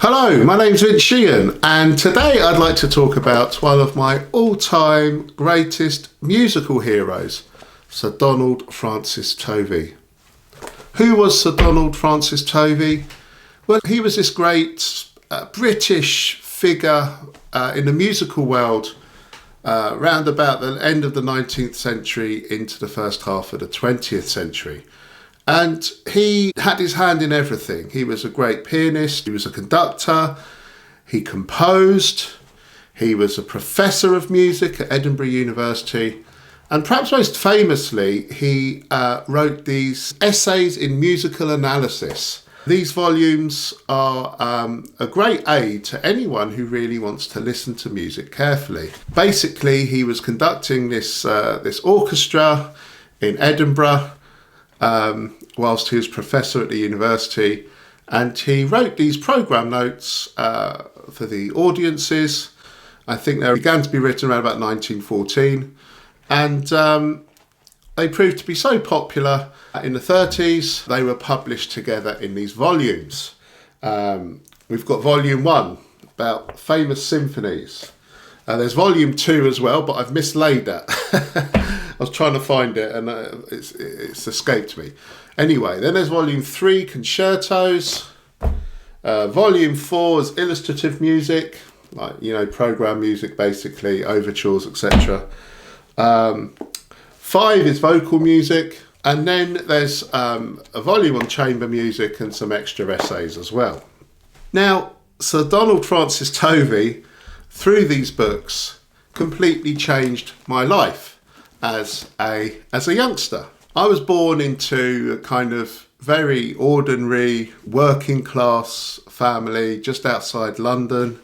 Hello, my name's Sheehan, and today I'd like to talk about one of my all-time greatest musical heroes, Sir Donald Francis Tovey. Who was Sir Donald Francis Tovey? Well, he was this great British figure in the musical world round about the end of the 19th century into the first half of the 20th century. And he had his hand in everything. He was a great pianist, he was a conductor, he composed, he was a professor of music at Edinburgh University, and perhaps most famously, he wrote these essays in musical analysis. These volumes are a great aid to anyone who really wants to listen to music carefully. Basically, he was conducting this orchestra in Edinburgh, whilst he was professor at the university, and he wrote these programme notes for the audiences. I think they began to be written around about 1914, and they proved to be so popular in the 30s they were published together in these volumes. We've got volume 1 about famous symphonies. There's volume 2 as well, but I've mislaid that. I was trying to find it and it's escaped me. Anyway, then there's volume 3, concertos. Volume 4 is illustrative music, like, program music basically, overtures, etc. 5 is vocal music. And then there's a volume on chamber music and some extra essays as well. Now, Sir Donald Francis Tovey, through these books, completely changed my life as a youngster. I was born into a kind of very ordinary working class family just outside London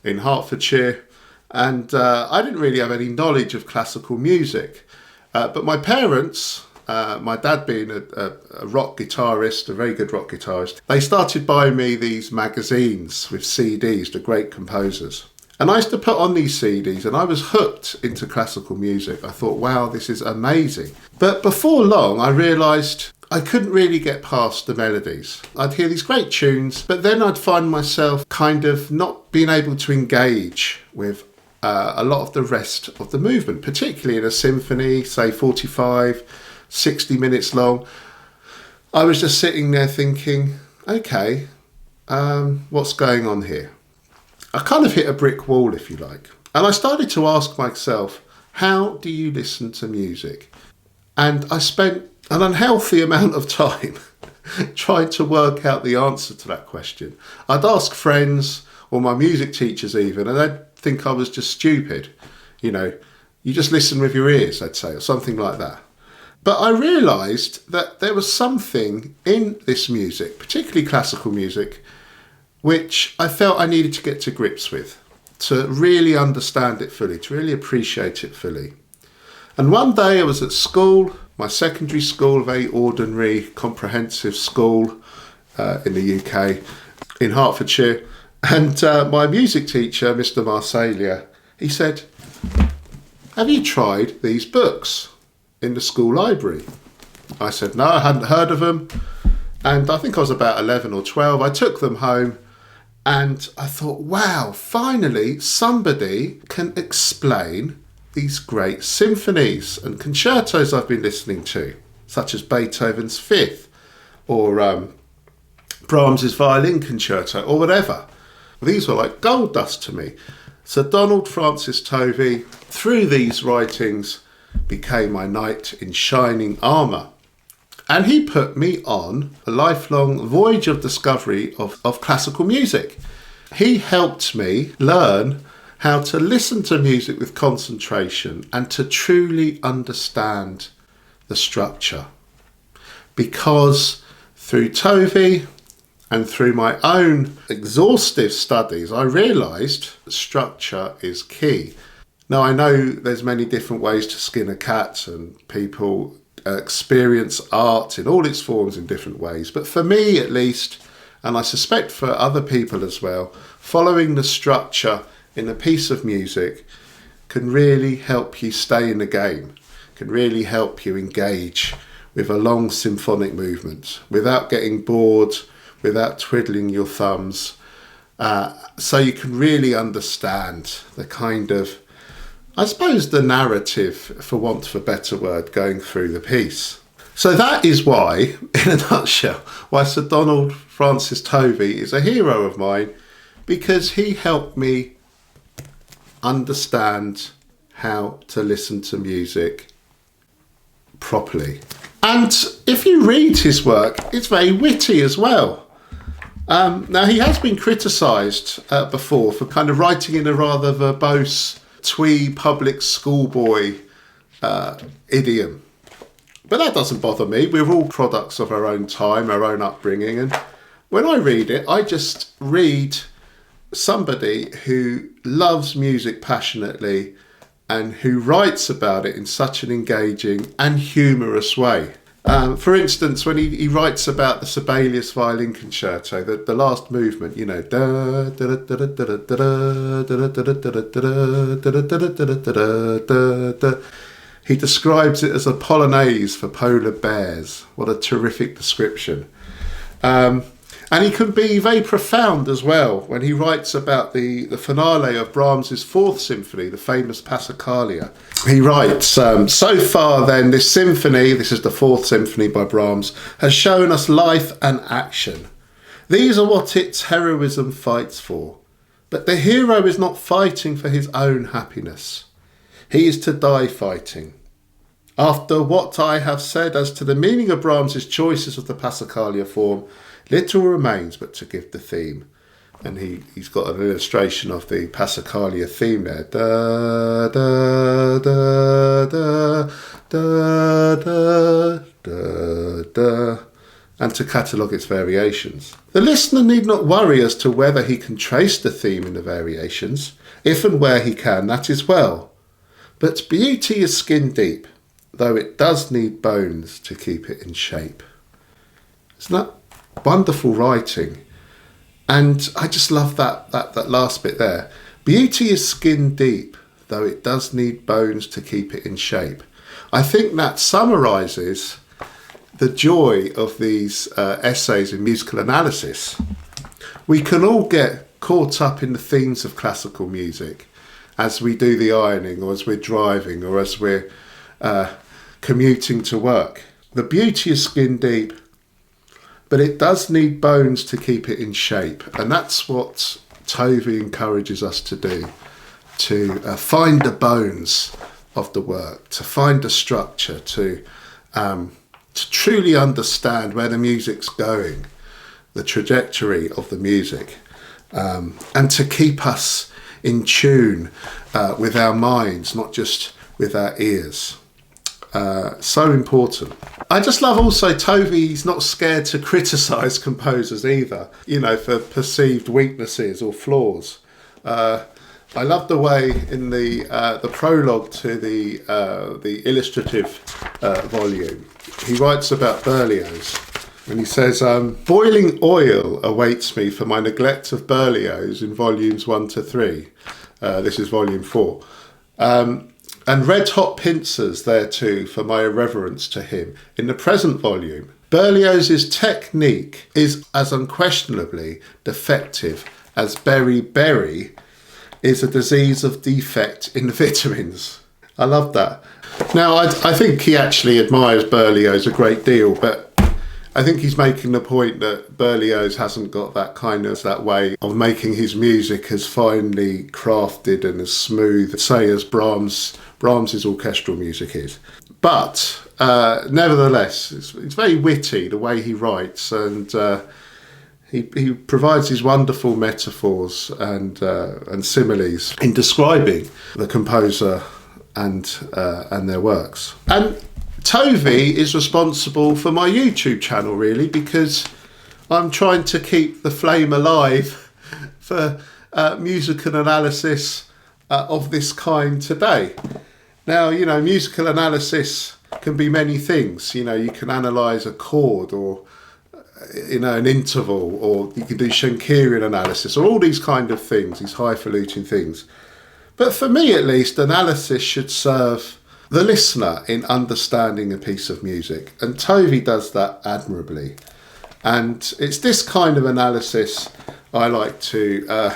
in Hertfordshire, and I didn't really have any knowledge of classical music. But my parents, my dad being a rock guitarist, a very good rock guitarist, they started buying me these magazines with CDs, the great composers. And I used to put on these CDs and I was hooked into classical music. I thought, wow, this is amazing. But before long, I realised I couldn't really get past the melodies. I'd hear these great tunes, but then I'd find myself kind of not being able to engage with a lot of the rest of the movement, particularly in a symphony, say 45, 60 minutes long. I was just sitting there thinking, okay, what's going on here? I kind of hit a brick wall, if you like. And I started to ask myself, how do you listen to music? And I spent an unhealthy amount of time trying to work out the answer to that question. I'd ask friends or my music teachers even, and they'd think I was just stupid. You just listen with your ears, I'd say, or something like that. But I realised that there was something in this music, particularly classical music, which I felt I needed to get to grips with, to really understand it fully, to really appreciate it fully. And one day I was at school, my secondary school, a very ordinary, comprehensive school in the UK, in Hertfordshire, and my music teacher, Mr. Marsalia, he said, "Have you tried these books in the school library?" I said, no, I hadn't heard of them. And I think I was about 11 or 12. I took them home. And I thought, wow, finally somebody can explain these great symphonies and concertos I've been listening to, such as Beethoven's Fifth or Brahms's Violin Concerto or whatever. These were like gold dust to me. Sir Donald Francis Tovey, through these writings, became my knight in shining armour. And he put me on a lifelong voyage of discovery of classical music. He helped me learn how to listen to music with concentration and to truly understand the structure. Because through Tovey and through my own exhaustive studies, I realised structure is key. Now, I know there's many different ways to skin a cat, and people experience art in all its forms in different ways. But for me, at least, and I suspect for other people as well, following the structure in a piece of music can really help you stay in the game, can really help you engage with a long symphonic movement without getting bored, without twiddling your thumbs, so you can really understand the kind of, I suppose, the narrative, for want of a better word, going through the piece. So that is why, in a nutshell, why Sir Donald Francis Tovey is a hero of mine, because he helped me understand how to listen to music properly. And if you read his work, it's very witty as well. Now, he has been criticised before for kind of writing in a rather verbose, twee public schoolboy idiom. But that doesn't bother me. We're all products of our own time, our own upbringing. And when I read it, I just read somebody who loves music passionately and who writes about it in such an engaging and humorous way. For instance, when he writes about the Sibelius Violin Concerto, the last movement, you know, he describes it as a polonaise for polar bears. What a terrific description. And he can be very profound as well when he writes about the finale of Brahms's Fourth Symphony, the famous Passacaglia. He writes, so far then, this symphony, this is the Fourth Symphony by Brahms, has shown us life and action. These are what its heroism fights for. But the hero is not fighting for his own happiness. He is to die fighting. After what I have said as to the meaning of Brahms's choices of the Passacaglia form, little remains but to give the theme. And he's got an illustration of the Passacaglia theme there. Da, da, da, da, da, da, da, and to catalogue its variations. The listener need not worry as to whether he can trace the theme in the variations. If and where he can, that is well. But beauty is skin deep, though it does need bones to keep it in shape. Isn't that wonderful writing? And I just love that last bit there. Beauty is skin deep, though it does need bones to keep it in shape. I think that summarises the joy of these essays in musical analysis. We can all get caught up in the themes of classical music as we do the ironing, or as we're driving, or as we're commuting to work. The beauty is skin deep, but it does need bones to keep it in shape. And that's what Tovey encourages us to do, to find the bones of the work, to find the structure, to truly understand where the music's going, the trajectory of the music, and to keep us in tune with our minds, not just with our ears. So important. I just love also Tovey's not scared to criticise composers either, you know, for perceived weaknesses or flaws. I love the way in the prologue to the illustrative volume, he writes about Berlioz. And he says, boiling oil awaits me for my neglect of Berlioz in volumes 1 to 3. This is volume 4. And red-hot pincers there too for my irreverence to him in the present volume. Berlioz's technique is as unquestionably defective as beriberi is a disease of defect in vitamins. I love that. Now, I think he actually admires Berlioz a great deal, but I think he's making the point that Berlioz hasn't got that way of making his music as finely crafted and as smooth, say, as Brahms's orchestral music is. But nevertheless, it's very witty the way he writes, and he provides these wonderful metaphors and similes in describing the composer and their works. And Tovey is responsible for my YouTube channel, really, because I'm trying to keep the flame alive for musical analysis of this kind today. Now, you know, musical analysis can be many things. You know, you can analyse a chord, or, you know, an interval, or you can do Schenkerian analysis, or all these kind of things, these highfalutin things. But for me, at least, analysis should serve the listener in understanding a piece of music, and Tovey does that admirably. And it's this kind of analysis I like to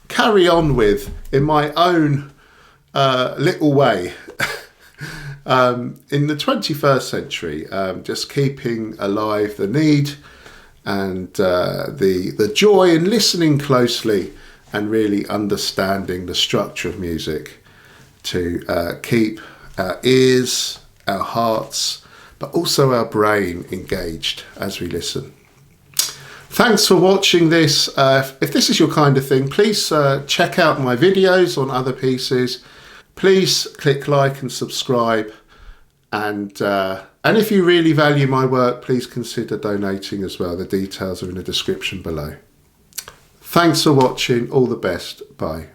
carry on with in my own little way. In the 21st century, just keeping alive the need and the joy in listening closely and really understanding the structure of music to keep our ears, our hearts, but also our brain engaged as we listen. Thanks for watching this. If this is your kind of thing, please check out my videos on other pieces. Please click like and subscribe. And if you really value my work, please consider donating as well. The details are in the description below. Thanks for watching. All the best. Bye.